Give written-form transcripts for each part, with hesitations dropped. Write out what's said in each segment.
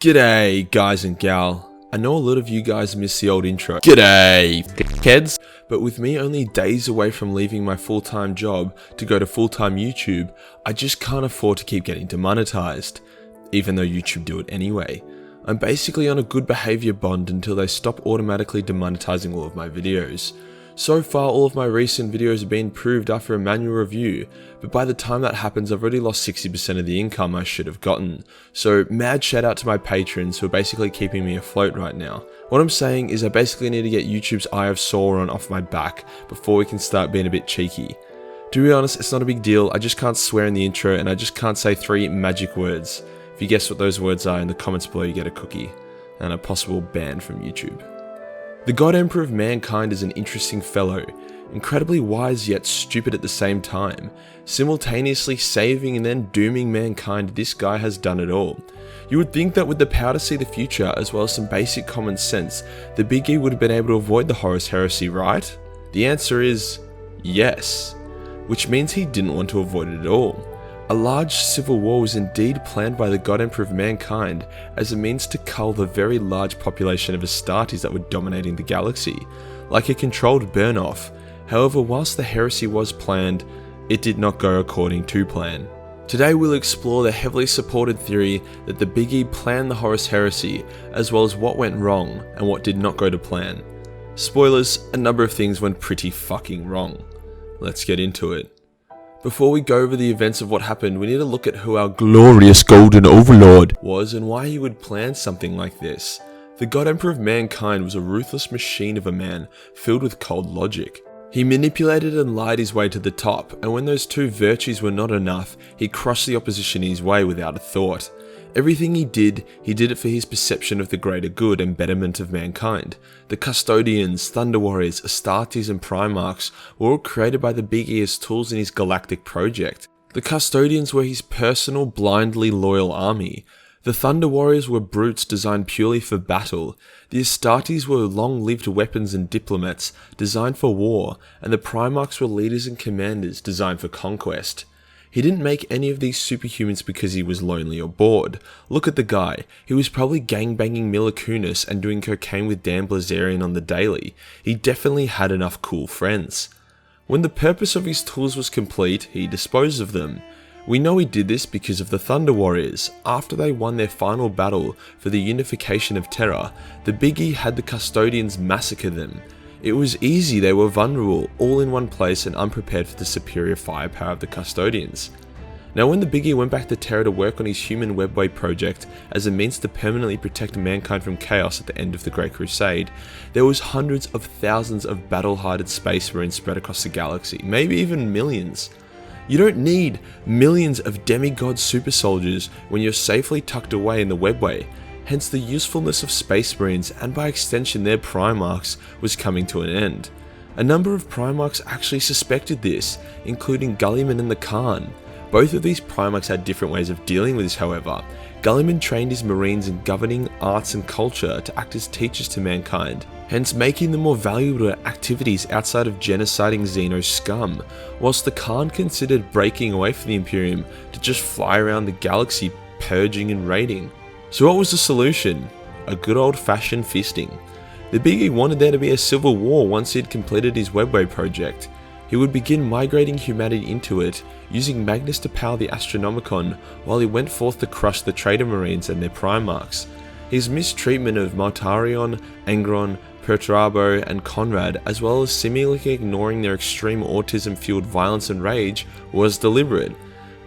G'day guys and gal. I know a lot of you guys miss the old intro. G'day kids. But with me only days away from leaving my full-time job to go to full-time YouTube, I just can't afford to keep getting demonetized, even though YouTube do it anyway. I'm basically on a good behavior bond until they stop automatically demonetizing all of my videos. So far, all of my recent videos have been approved after a manual review, but by the time that happens, I've already lost 60% of the income I should have gotten. So mad shout out to my patrons who are basically keeping me afloat right now. What I'm saying is I basically need to get YouTube's Eye of Sauron off my back before we can start being a bit cheeky. To be honest, it's not a big deal. I just can't swear in the intro and I just can't say 3 magic words. If you guess what those words are in the comments below, you get a cookie and a possible ban from YouTube. The God Emperor of Mankind is an interesting fellow, incredibly wise yet stupid at the same time. Simultaneously saving and then dooming mankind, this guy has done it all. You would think that with the power to see the future as well as some basic common sense, the Big E would have been able to avoid the Horus Heresy, right? The answer is yes, which means he didn't want to avoid it at all. A large civil war was indeed planned by the God Emperor of Mankind as a means to cull the very large population of Astartes that were dominating the galaxy, like a controlled burn-off. However, whilst the heresy was planned, it did not go according to plan. Today we'll explore the heavily supported theory that the Big E planned the Horus Heresy, as well as what went wrong and what did not go to plan. Spoilers, a number of things went pretty fucking wrong. Let's get into it. Before we go over the events of what happened, we need to look at who our glorious golden overlord was and why he would plan something like this. The God Emperor of Mankind was a ruthless machine of a man, filled with cold logic. He manipulated and lied his way to the top, and when those two virtues were not enough, he crushed the opposition in his way without a thought. Everything he did it for his perception of the greater good and betterment of mankind. The Custodians, Thunder Warriors, Astartes and Primarchs were all created by the Big E as tools in his galactic project. The Custodians were his personal, blindly loyal army. The Thunder Warriors were brutes designed purely for battle. The Astartes were long-lived weapons and diplomats designed for war, and the Primarchs were leaders and commanders designed for conquest. He didn't make any of these superhumans because he was lonely or bored. Look at the guy. He was probably gangbanging Mila Kunis and doing cocaine with Dan Blazarian on the daily. He definitely had enough cool friends. When the purpose of his tools was complete, he disposed of them. We know he did this because of the Thunder Warriors. After they won their final battle for the unification of Terra, the Big E had the Custodians massacre them. It was easy, they were vulnerable, all in one place and unprepared for the superior firepower of the Custodians. Now when the Big E went back to Terra to work on his human webway project as a means to permanently protect mankind from chaos at the end of the Great Crusade, there was hundreds of thousands of battle-hardened space marines spread across the galaxy, maybe even millions. You don't need millions of demigod super soldiers when you're safely tucked away in the webway. Hence the usefulness of Space Marines, and by extension their Primarchs, was coming to an end. A number of Primarchs actually suspected this, including Gulliman and the Khan. Both of these Primarchs had different ways of dealing with this, however. Gulliman trained his Marines in governing arts and culture to act as teachers to mankind, hence making them more valuable to activities outside of genociding Xeno scum, whilst the Khan considered breaking away from the Imperium to just fly around the galaxy purging and raiding. So what was the solution? A good old-fashioned fisting. The Big E wanted there to be a civil war once he had completed his webway project. He would begin migrating humanity into it, using Magnus to power the Astronomicon while he went forth to crush the Traitor Marines and their Primarchs. His mistreatment of Maltarion, Angron, Perturabo and Conrad, as well as seemingly ignoring their extreme autism-fueled violence and rage, was deliberate.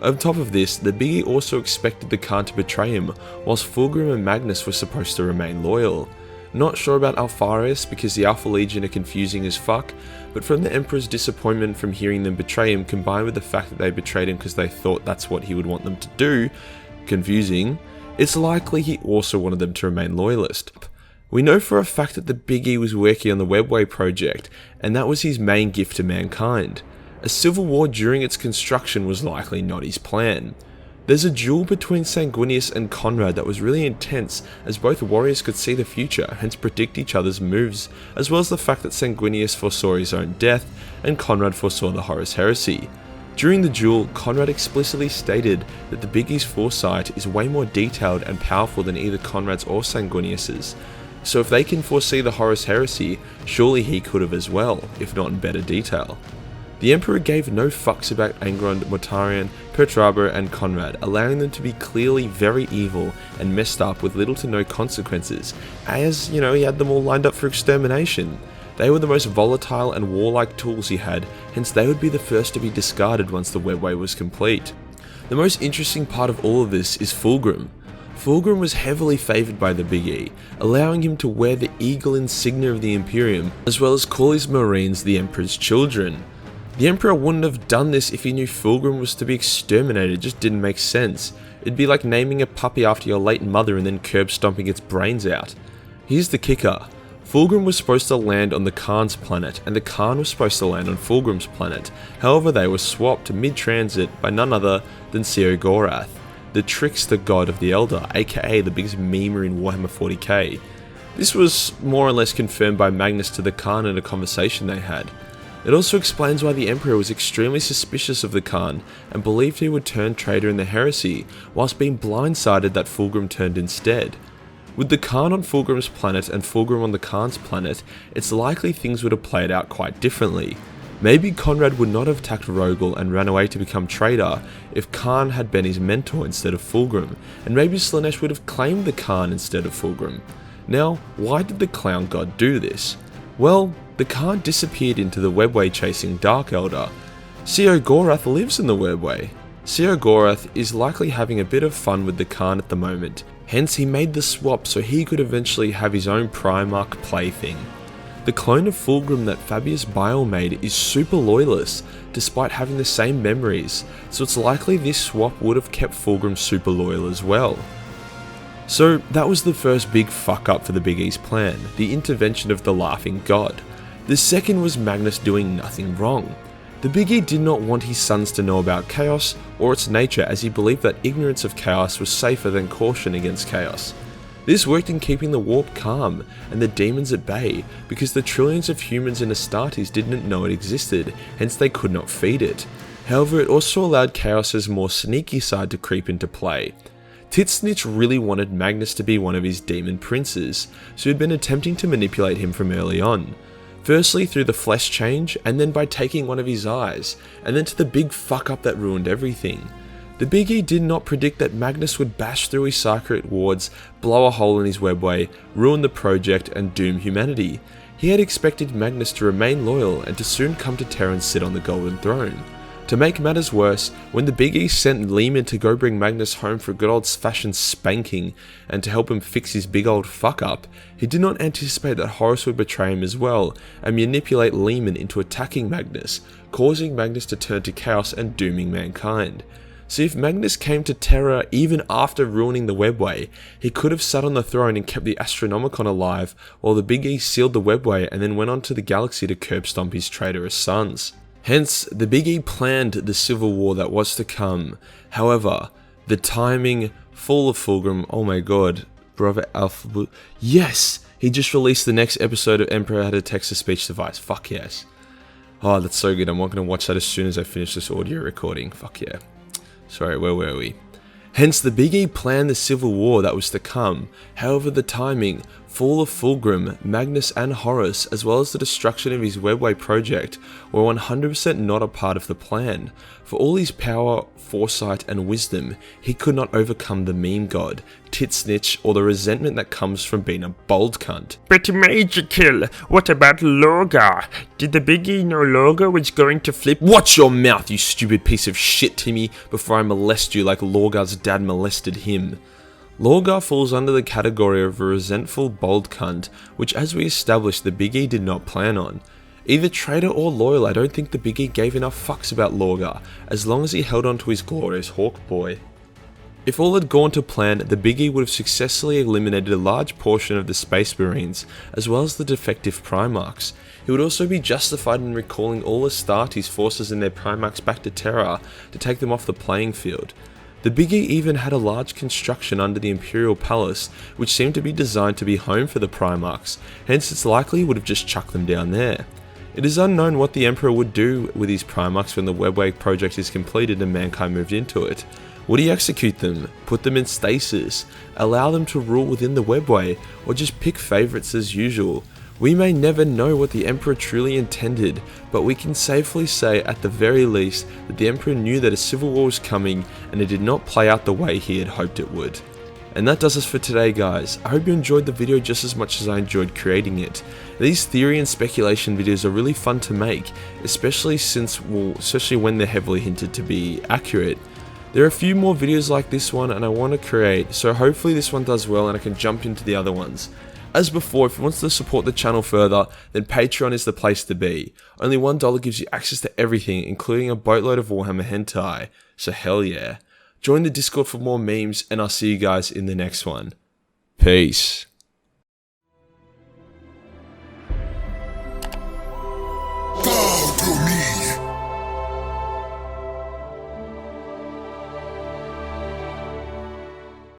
On top of this, the Big E also expected the Khan to betray him, whilst Fulgrim and Magnus were supposed to remain loyal. Not sure about Alpharius because the Alpha Legion are confusing as fuck, but from the Emperor's disappointment from hearing them betray him combined with the fact that they betrayed him because they thought that's what he would want them to do, confusing, it's likely he also wanted them to remain loyalist. We know for a fact that the Big E was working on the Webway project, and that was his main gift to mankind. A civil war during its construction was likely not his plan. There's a duel between Sanguinius and Conrad that was really intense, as both warriors could see the future, hence predict each other's moves, as well as the fact that Sanguinius foresaw his own death, and Conrad foresaw the Horus Heresy. During the duel, Conrad explicitly stated that the Big E's foresight is way more detailed and powerful than either Conrad's or Sanguinius's, so if they can foresee the Horus Heresy, surely he could have as well, if not in better detail. The Emperor gave no fucks about Angrand, Mortarion, Perturabo and Conrad, allowing them to be clearly very evil and messed up with little to no consequences, as, he had them all lined up for extermination. They were the most volatile and warlike tools he had, hence they would be the first to be discarded once the webway was complete. The most interesting part of all of this is Fulgrim. Fulgrim was heavily favoured by the Big E, allowing him to wear the eagle insignia of the Imperium, as well as call his Marines the Emperor's children. The Emperor wouldn't have done this if he knew Fulgrim was to be exterminated, it just didn't make sense. It'd be like naming a puppy after your late mother and then curb stomping its brains out. Here's the kicker. Fulgrim was supposed to land on the Khan's planet, and the Khan was supposed to land on Fulgrim's planet. However, they were swapped mid-transit by none other than Sheogorath, the trickster god of the Elder, aka the biggest memer in Warhammer 40k. This was more or less confirmed by Magnus to the Khan in a conversation they had. It also explains why the Emperor was extremely suspicious of the Khan and believed he would turn traitor in the heresy, whilst being blindsided that Fulgrim turned instead. With the Khan on Fulgrim's planet and Fulgrim on the Khan's planet, it's likely things would have played out quite differently. Maybe Conrad would not have attacked Rogel and ran away to become traitor if Khan had been his mentor instead of Fulgrim, and maybe Slaanesh would have claimed the Khan instead of Fulgrim. Now, why did the Clown God do this? Well, the Khan disappeared into the webway chasing Dark Elder. Sheogorath lives in the webway. Sheogorath is likely having a bit of fun with the Khan at the moment, hence he made the swap so he could eventually have his own Primarch plaything. The clone of Fulgrim that Fabius Bile made is super loyalist, despite having the same memories, so it's likely this swap would have kept Fulgrim super loyal as well. So that was the first big fuck up for the Big E's plan, the intervention of the Laughing God. The second was Magnus doing nothing wrong. The Big E did not want his sons to know about chaos or its nature, as he believed that ignorance of chaos was safer than caution against chaos. This worked in keeping the warp calm and the demons at bay, because the trillions of humans in Astartes didn't know it existed, hence they could not feed it. However, it also allowed Chaos's more sneaky side to creep into play. Titsnitch really wanted Magnus to be one of his demon princes, so he'd been attempting to manipulate him from early on. Firstly through the flesh change, and then by taking one of his eyes, and then to the big fuck up that ruined everything. The Big E did not predict that Magnus would bash through his Psychorate wards, blow a hole in his webway, ruin the project and doom humanity. He had expected Magnus to remain loyal and to soon come to Terra and sit on the Golden Throne. To make matters worse, when the Big E sent Lehman to go bring Magnus home for a good old fashioned spanking and to help him fix his big old fuck up, he did not anticipate that Horus would betray him as well and manipulate Lehman into attacking Magnus, causing Magnus to turn to chaos and dooming mankind. So if Magnus came to Terra even after ruining the webway, he could have sat on the throne and kept the Astronomicon alive while the Big E sealed the webway and then went on to the galaxy to curb stomp his traitorous sons. Hence, the Big E planned the civil war that was to come. However, the timing, Fall of Fulgrim, oh my god, brother Alpha, yes! He just released the next episode of Emperor Had a Text-to-Speech Device, fuck yes. Oh, that's so good, I'm not going to watch that as soon as I finish this audio recording, fuck yeah. Sorry, where were we? Hence, the Big E planned the civil war that was to come. However, the timing, Fall of Fulgrim, Magnus and Horus, as well as the destruction of his webway project, were 100% not a part of the plan. For all his power, foresight and wisdom, he could not overcome the meme god, Titsnitch, or the resentment that comes from being a bold cunt. But Majorkill, what about Lorgar? Did the Big E know Lorgar was going to flip? Watch your mouth, you stupid piece of shit, Timmy, before I molest you like Lorgar's dad molested him. Lorgar falls under the category of a resentful bold cunt, which as we established the Big E did not plan on. Either traitor or loyal, I don't think the Big E gave enough fucks about Lorgar, as long as he held on to his glorious Hawk Boy. If all had gone to plan, the Big E would have successfully eliminated a large portion of the Space Marines, as well as the defective Primarchs. He would also be justified in recalling all Astartes forces and their Primarchs back to Terra to take them off the playing field. The Big E even had a large construction under the Imperial Palace, which seemed to be designed to be home for the Primarchs, hence it's likely he would have just chucked them down there. It is unknown what the Emperor would do with his Primarchs when the Webway project is completed and mankind moved into it. Would he execute them, put them in stasis, allow them to rule within the Webway, or just pick favourites as usual? We may never know what the Emperor truly intended, but we can safely say at the very least that the Emperor knew that a civil war was coming and it did not play out the way he had hoped it would. And that does us for today, guys. I hope you enjoyed the video just as much as I enjoyed creating it. These theory and speculation videos are really fun to make, especially when they're heavily hinted to be accurate. There are a few more videos like this one and I want to create, so hopefully this one does well and I can jump into the other ones. As before, if you want to support the channel further, then Patreon is the place to be. Only $1 gives you access to everything, including a boatload of Warhammer hentai, so hell yeah. Join the Discord for more memes, and I'll see you guys in the next one. Peace.